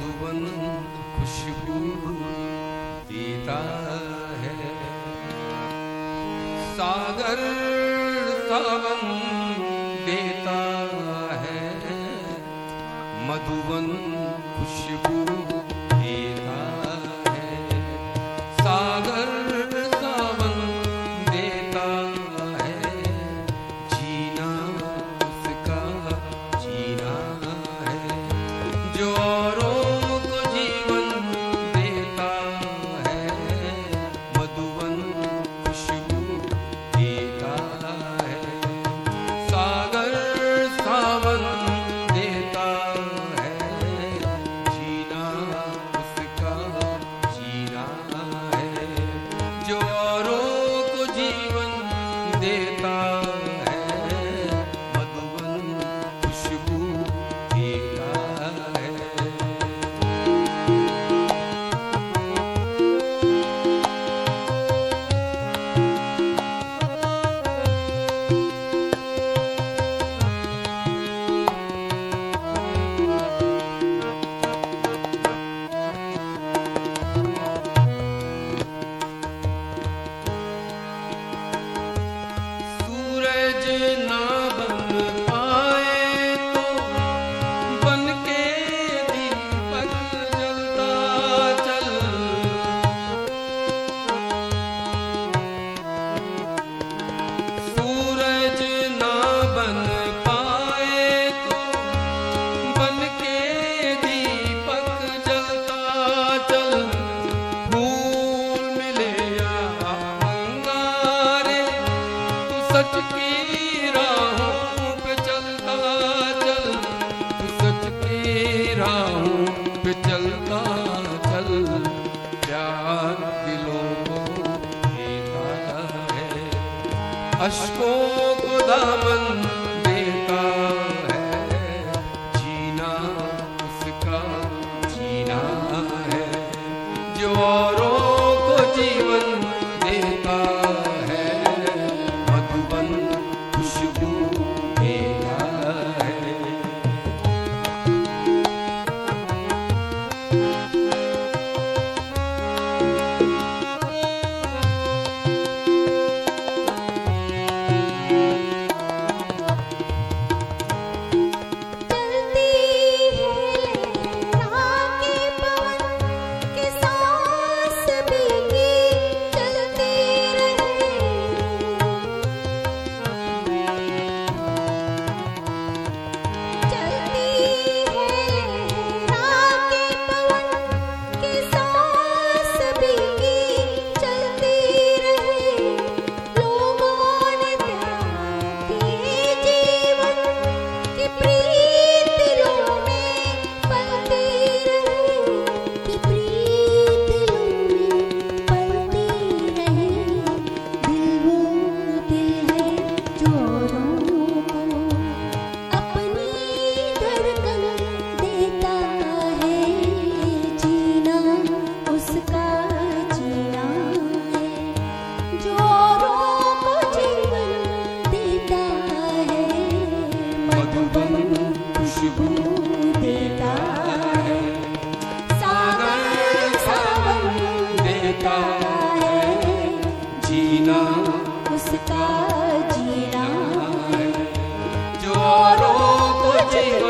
मधुवन खुशबू देता है। सागर सावन देता है, मधुवन खुशबू देता है। सागर सावन देता है, जीना उसका जीना है। जो औरों को जीवन देता है, मधुवन खुशबू देता है। सागर सावन देता है, जीना उसका जीना है। जो औरों को जीवन देता है, मधुवन खुशबू देता है। सूरज ना बन पाए तो बन के दीपक जलता चल। सूरज ना बन पाए तो बन के दीपक जलता चल। फूल मिले या अंगारे, तू सच की राहों पे चलता चल। तू सच की राहों पे चलता चल। प्यार दिलों को देता है, अश्कों को दामन देता है। जीना उसका जीना है। जो औरों को जीवन देता है, मधुवन खुशबू देता है। चलती है राह के पवन के सांस भीगी चलती रहे। चलती है राह के पवन के सांस भीगी चलती रहे। लोगों ने त्याग किए जीवन की प्रीत दिलों में पलती रहे। कि प्रीत दिलों में पलती रहे। दिल वो दिल है जो औरों को अपनी धड़कन देता है। जीना उसका जीना है। जो औरों को जीवन देता है, मधुवन खुशबू देता है। सागर सावन देता है, जीना उसका जीना है। जो औरों को जीवन